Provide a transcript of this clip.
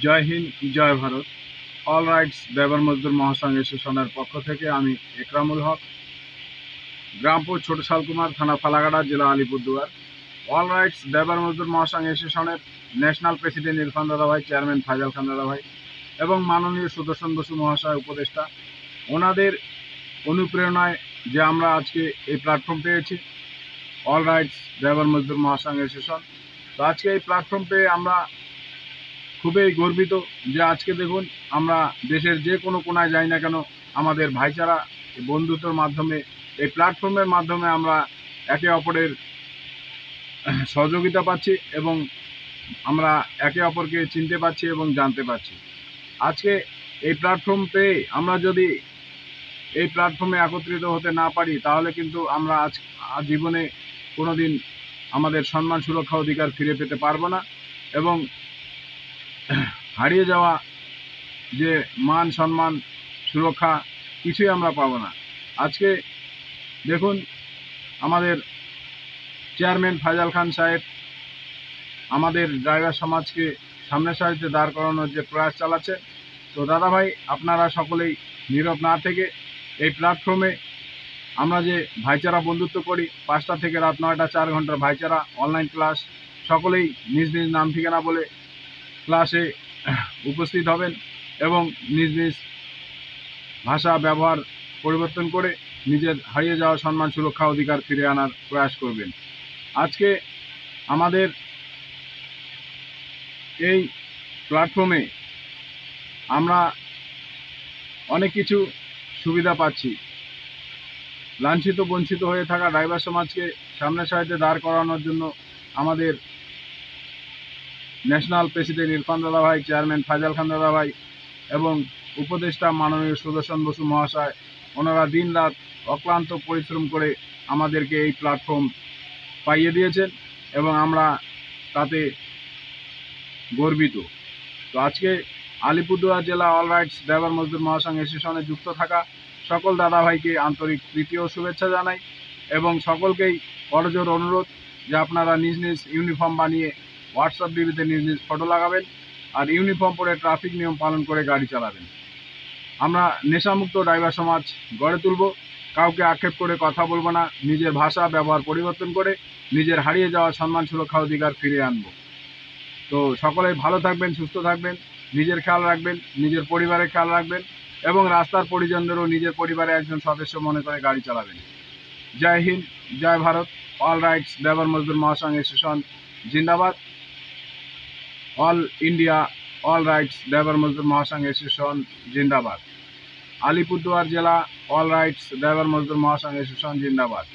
জয় হিন্দ, জয় Bharat. All rides labour মজদুর মহাসংঘ অ্যাসোসিয়েশনের পক্ষ থেকে আমি একরামুল হক, গ্রামপুর ছোট শালকুমার, থানা ফালাকাটা, জেলা আলিপুরদুয়ার। অল রাইটস লেবার মজদুর মহাসংঘ অ্যাসোসিয়েশনের ন্যাশনাল প্রেসিডেন্ট ইরফান দাদাভাই, চেয়ারম্যান ফাইজাল খান দাদাভাই এবং মাননীয় সুদর্শন বসু মহাশয় উপদেষ্টা, ওনাদের অনুপ্রেরণায় যে আমরা আজকে এই প্ল্যাটফর্ম পেয়েছি, অল রাইটস লেবার মজদুর মহাসংঘ অ্যাসোসিয়েশন। তো আজকে এই প্ল্যাটফর্ম পেয়ে আমরা খুবই গর্বিত যে আজকে দেখুন, আমরা দেশের যে কোনো কোনায় যাই না কেন, আমাদের ভাইচারা বন্ধুত্বর মাধ্যমে এই প্ল্যাটফর্মের মাধ্যমে আমরা একে অপরের সহযোগিতা পাচ্ছি এবং আমরা একে অপরকে চিনতে পারছি এবং জানতে পারছি। আজকে এই প্ল্যাটফর্ম পেয়ে আমরা যদি এই প্ল্যাটফর্মে একত্রিত হতে না পারি, তাহলে কিন্তু আমরা জীবনে কোনো দিন আমাদের সম্মান, সুরক্ষা, অধিকার ফিরে পেতে পারবো না এবং হারিয়ে যাওয়া যে মান, সম্মান, সুরক্ষা কিছুই আমরা পাবো না। আজকে দেখুন, আমাদের চেয়ারম্যান ফাইজাল খান সাহেব আমাদের ড্রাইভার সমাজকে সামনের সারিতে দাঁড় করানোর যে প্রয়াস চালাচ্ছে। তো দাদাভাই, আপনারা সকলেই নীরব না থেকে এই প্ল্যাটফর্মে আমরা যে ভাইচারা বন্ধুত্ব করি, 5টা থেকে রাত 9টা 4 ঘন্টার ভাইচারা অনলাইন ক্লাস, সকলেই নিজ নিজ নাম ঠিকানা বলে ক্লাসে উপস্থিত হবেন এবং নিজ নিজ ভাষা ব্যবহার পরিবর্তন করে নিজের হারিয়ে যাওয়া সম্মান, সুরক্ষা, অধিকার ফিরে আনার প্রয়াস করবেন। আজকে আমাদের এই প্ল্যাটফর্মে আমরা অনেক কিছু সুবিধা পাচ্ছি। লাঞ্ছিত, বঞ্চিত হয়ে থাকা ড্রাইভার সমাজকে সামনের সারিতে দাঁড় করানোর জন্য আমাদের ন্যাশনাল প্রেসিডেন্ট ইরফান দাদাভাই, চেয়ারম্যান ফাইজাল খান দাদাভাই এবং উপদেষ্টা মাননীয় সুদর্শন বসু মহাশয়, ওনারা দিন রাত অক্লান্ত পরিশ্রম করে আমাদেরকে এই প্ল্যাটফর্ম পাইয়ে দিয়েছেন এবং আমরা তাতে গর্বিত। তো আজকে আলিপুরদুয়ার জেলা অল রাইটস ড্রাইভার মজদুর মহাসংঘ অ্যাসোসিয়েশনে যুক্ত থাকা সকল দাদাভাইকে আন্তরিক প্রীতি ও শুভেচ্ছা জানাই এবং সকলকেই করজোর অনুরোধ যে আপনারা নিজ নিজ ইউনিফর্ম বানিয়ে হোয়াটসঅ্যাপ ডিবিতে নিজ নিজ ফটো লাগাবেন আর ইউনিফর্ম পরে ট্রাফিক নিয়ম পালন করে গাড়ি চালাবেন। আমরা নেশামুক্ত ড্রাইভার সমাজ গড়ে তুলব, কাউকে আক্ষেপ করে কথা বলবো না, নিজের ভাষা ব্যবহার পরিবর্তন করে নিজের হারিয়ে যাওয়া সম্মান, সুরক্ষা, অধিকার ফিরিয়ে আনবো। তো সকলেই ভালো থাকবেন, সুস্থ থাকবেন, নিজের খেয়াল রাখবেন, নিজের পরিবারের খেয়াল রাখবেন এবং রাস্তার পরিজনদেরও নিজের পরিবারে একজন সদস্য মনে করে গাড়ি চালাবেন। জয় হিন্দ, জয় ভারত। অল রাইটস লেবার মজদুর মহাসংঘ অ্যাসোসিয়েশন জিন্দাবাদ। All India all rides labour মজদুর মহাসংঘ অ্যাসোসিয়েশন জিন্দাবাদ। আলিপুরদুয়ার জেলা অল রাইটস লেবার মজদুর মহাসংঘ অ্যাসোসিয়েশন জিন্দাবাদ।